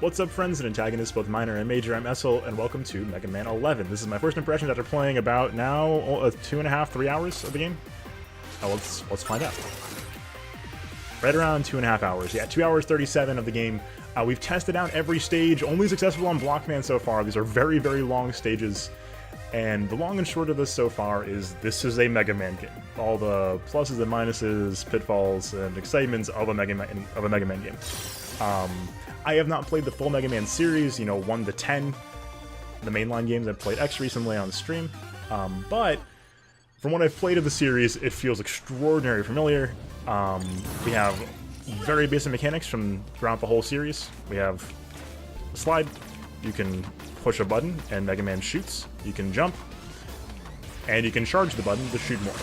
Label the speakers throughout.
Speaker 1: What's up, friends and antagonists, both minor and major? I'm Essel, and welcome to Mega Man 11. This is my first impressions after playing about now 2.5, 3 hours of the game. Let's find out. Right around 2.5 hours. Yeah, 2 hours 37 of the game. We've tested out every stage, only successful on Blockman so far. These are very, very long stages. And the long and short of this so far is this is a Mega Man game. All the pluses and minuses, pitfalls, and excitements of a Mega Man game. I have not played the full Mega Man series, 1 to 10, the mainline games. I've played X recently on the stream, but from what I've played of the series, it feels extraordinarily familiar. We have very basic mechanics from throughout the whole series. We have a slide, you can push a button and Mega Man shoots, you can jump, and you can charge the button to shoot more.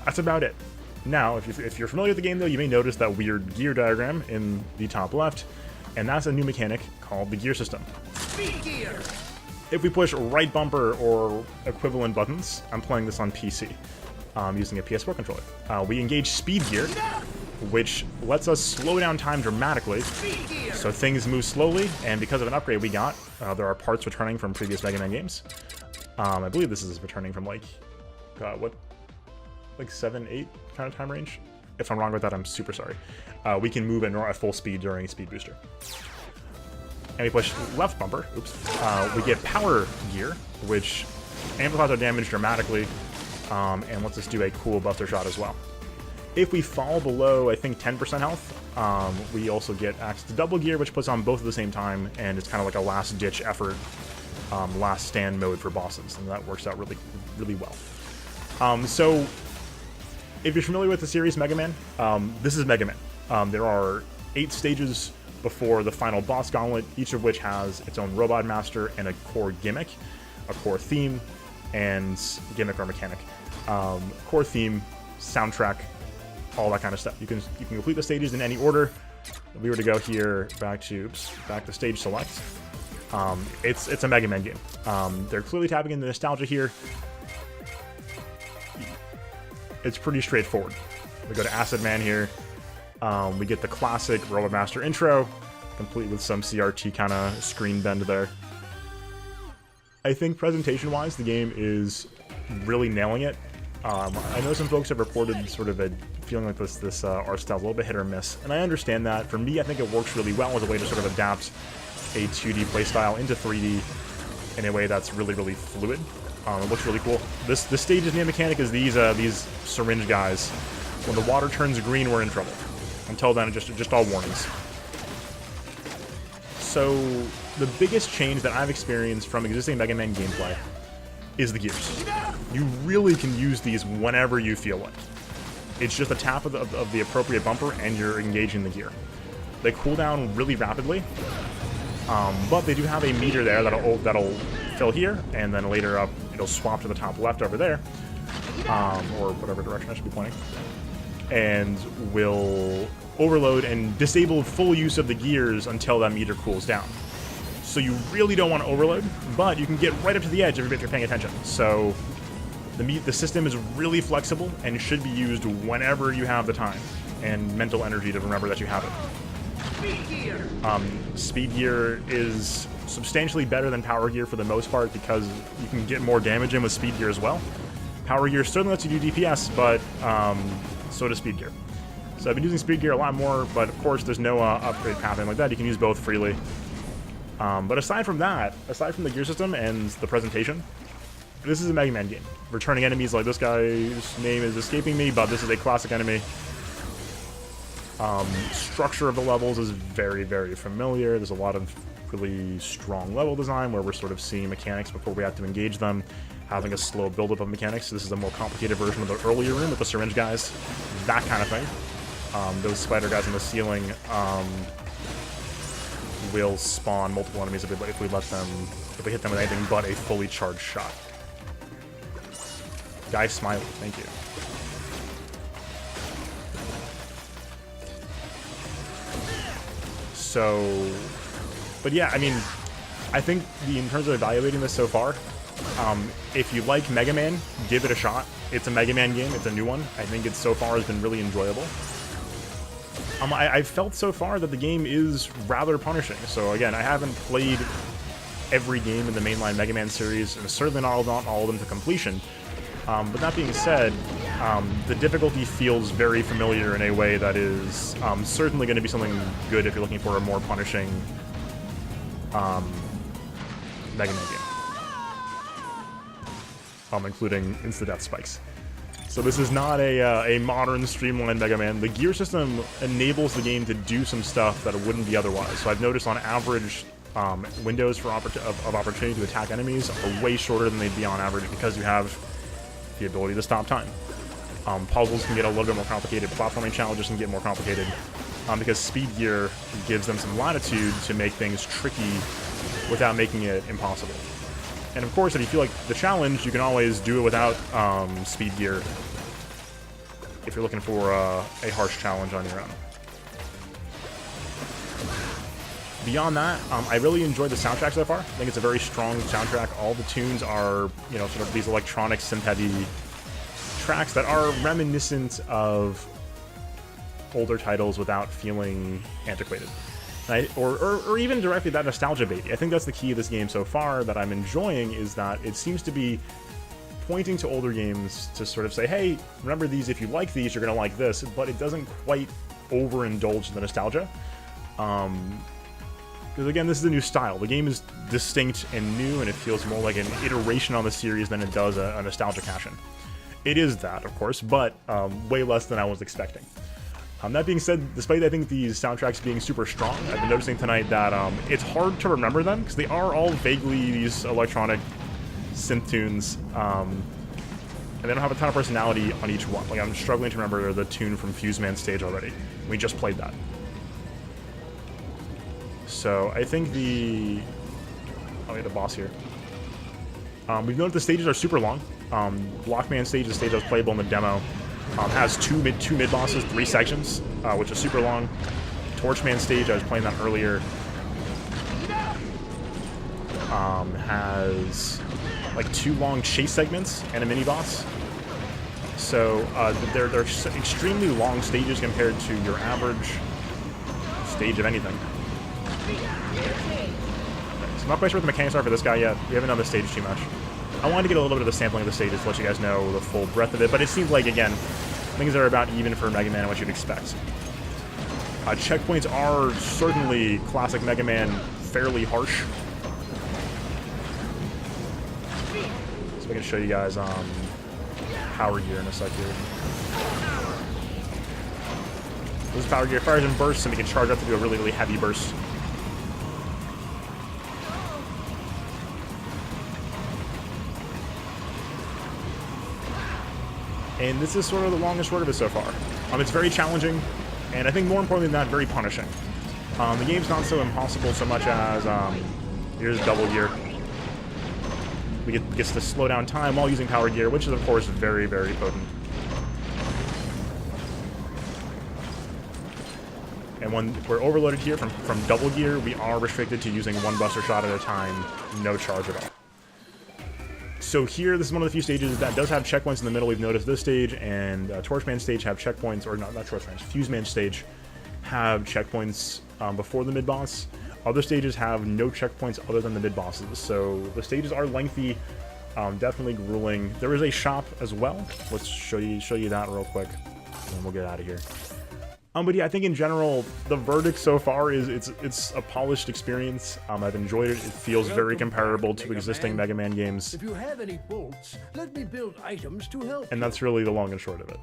Speaker 1: That's about it. Now, if you're familiar with the game, though, you may notice that weird gear diagram in the top left, and that's a new mechanic called the gear system.
Speaker 2: Speed gear.
Speaker 1: If we push right bumper or equivalent buttons, I'm playing this on PC, using a PS4 controller. We engage speed gear, which lets us slow down time dramatically, so things move slowly, and because of an upgrade we got, there are parts returning from previous Mega Man games. I believe this is returning from, like 7, 8 kind of time range. If I'm wrong with that, I'm super sorry. We can move at full speed during Speed Booster. And we push left bumper, we get power gear, which amplifies our damage dramatically, and lets us do a cool buster shot as well. If we fall below, I think, 10% health, we also get access to double gear, which puts on both at the same time, and it's kind of like a last-ditch effort, last stand mode for bosses, and that works out really, really well. So, if you're familiar with the series Mega Man, this is Mega Man. There are 8 stages before the final boss gauntlet, each of which has its own robot master and a core gimmick, a core theme, and gimmick or mechanic. Core theme, soundtrack, all that kind of stuff. You can complete the stages in any order. If we were to go here back to stage select, it's a Mega Man game. They're clearly tapping into nostalgia here. It's pretty straightforward. We go to Acid Man here. We get the classic Robot Master intro, complete with some CRT kind of screen bend there. I think presentation-wise, the game is really nailing it. I know some folks have reported sort of a feeling like this art style is a little bit hit or miss, and I understand that. For me, I think it works really well as a way to sort of adapt a 2D playstyle into 3D in a way that's really, really fluid. It looks really cool. This stage's main mechanic is these syringe guys. When the water turns green, we're in trouble. Until then, just all warnings. So the biggest change that I've experienced from existing Mega Man gameplay is the gears. You really can use these whenever you feel like. It's just a tap of the appropriate bumper and you're engaging the gear. They cool down really rapidly, but they do have a meter there that'll fill here, and then later up it'll swap to the top left over there, or whatever direction I should be pointing, and will overload and disable full use of the gears until that meter cools down. So you really don't want to overload, but you can get right up to the edge if you're paying attention. So the system is really flexible and should be used whenever you have the time and mental energy to remember that you have it.
Speaker 2: Speed gear.
Speaker 1: Speed gear is substantially better than power gear for the most part because you can get more damage in with speed gear as well. Power gear certainly lets you do DPS, but so does speed gear. So I've been using speed gear a lot more, but of course there's no upgrade pathing like that. You can use both freely. But aside from that, aside from the gear system and the presentation, this is a Mega Man game. Returning enemies like this guy's name is escaping me, but this is a classic enemy. Structure of the levels is very, very familiar. There's a lot of really strong level design where we're sort of seeing mechanics before we have to engage them, having a slow buildup of mechanics. This is a more complicated version of the earlier room with the syringe guys, that kind of thing. Those spider guys on the ceiling will spawn multiple enemies if we hit them with anything but a fully charged shot. Guy Smiley, thank you. So, but yeah, I mean, I think in terms of evaluating this so far, if you like Mega Man, give it a shot. It's a Mega Man game. It's a new one. I think it so far has been really enjoyable. I felt so far that the game is rather punishing. So again, I haven't played every game in the mainline Mega Man series, and certainly not all of them to completion. But that being said, the difficulty feels very familiar in a way that is certainly going to be something good if you're looking for a more punishing Mega Man game. Including insta-death spikes. So this is not a modern, streamlined Mega Man. The gear system enables the game to do some stuff that it wouldn't be otherwise. So I've noticed on average, windows of opportunity to attack enemies are way shorter than they'd be on average because you have the ability to stop time. Puzzles can get a little bit more complicated. Platforming challenges can get more complicated because speed gear gives them some latitude to make things tricky without making it impossible. And of course, if you feel like the challenge, you can always do it without speed gear if you're looking for a harsh challenge on your own. Beyond that, I really enjoyed the soundtrack so far. I think it's a very strong soundtrack. All the tunes are, you know, sort of these electronic synth-heavy tracks that are reminiscent of older titles without feeling antiquated. Or even directly that nostalgia baby. I think that's the key of this game so far that I'm enjoying, is that it seems to be pointing to older games to sort of say, hey, remember these, if you like these, you're going to like this, but it doesn't quite overindulge the nostalgia. Because again, this is a new style. The game is distinct and new, and it feels more like an iteration on the series than it does a nostalgia cash-in. It is that, of course, but way less than I was expecting. That being said, despite I think these soundtracks being super strong, I've been noticing tonight that it's hard to remember them because they are all vaguely these electronic synth tunes, and they don't have a ton of personality on each one. Like, I'm struggling to remember the tune from Fuse Man stage already. We just played that. So I think the... Oh, we have the boss here. We've noted the stages are super long. Blockman stage, the stage that was playable in the demo, has two mid bosses, 3 sections, which is super long. Torchman stage, I was playing that earlier, has like 2 long chase segments and a mini boss. So they're extremely long stages compared to your average stage of anything. So I'm not quite sure what the mechanics are for this guy yet. We haven't done this stage too much. I wanted to get a little bit of the sampling of the stages to let you guys know the full breadth of it, but it seems like, again, things are about even for Mega Man and what you'd expect. Checkpoints are certainly classic Mega Man, fairly harsh. So we can show you guys power gear in a sec here. This is power gear. Fires in bursts, and we can charge up to do a really, really heavy burst. And this is sort of the longest road of it so far. It's very challenging, and I think more importantly than that, very punishing. The game's not so impossible so much as, here's double gear. We gets to slow down time while using power gear, which is of course very, very potent. And when we're overloaded here from double gear, we are restricted to using 1 buster shot at a time, no charge at all. So here, this is one of the few stages that does have checkpoints in the middle. We've noticed this stage and Torchman stage have checkpoints, or not Torchman, Fuse Man stage have checkpoints before the mid-boss. Other stages have no checkpoints other than the mid-bosses. So the stages are lengthy, definitely grueling. There is a shop as well. Let's show you that real quick, and then we'll get out of here. But yeah, I think in general, the verdict so far is it's a polished experience. I've enjoyed it. It feels very comparable to existing Mega Man games.
Speaker 2: If you have any bolts, let me build items to help.
Speaker 1: And that's really the long and short of it.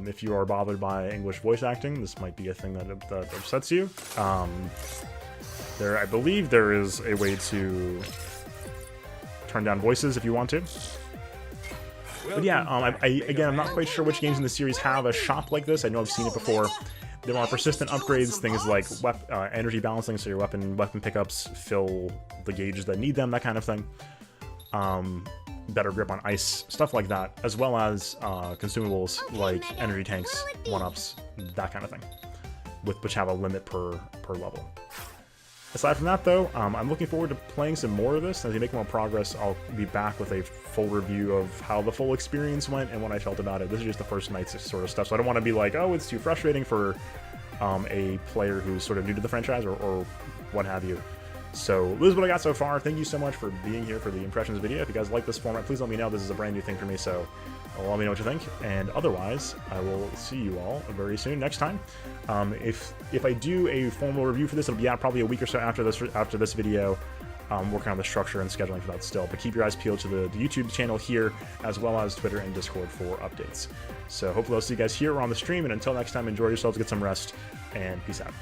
Speaker 1: If you are bothered by English voice acting, this might be a thing that upsets you. I believe there is a way to turn down voices if you want to. But yeah, again, I'm not quite sure which games in the series have a shop like this. I know I've seen it before. There are persistent upgrades, things like energy balancing, so your weapon pickups fill the gauges that need them, that kind of thing. Better grip on ice, stuff like that, as well as consumables like energy tanks, 1-ups, that kind of thing, which have a limit per level. Aside from that, though, I'm looking forward to playing some more of this. As we make more progress, I'll be back with a full review of how the full experience went and what I felt about it. This is just the first night's sort of stuff, so I don't want to be like, oh, it's too frustrating for a player who's sort of new to the franchise or what have you. So this is what I got so far. Thank you so much for being here for the impressions video. If you guys like this format, please let me know. This is a brand new thing for me, so let me know what you think. And otherwise, I will see you all very soon next time. If I do a formal review for this, it'll be out probably a week or so after this video. Working on the structure and scheduling for that still, but keep your eyes peeled to the YouTube channel here, as well as Twitter and Discord for updates. So hopefully I'll see you guys here or on the stream, and until next time, enjoy yourselves, get some rest, and peace out.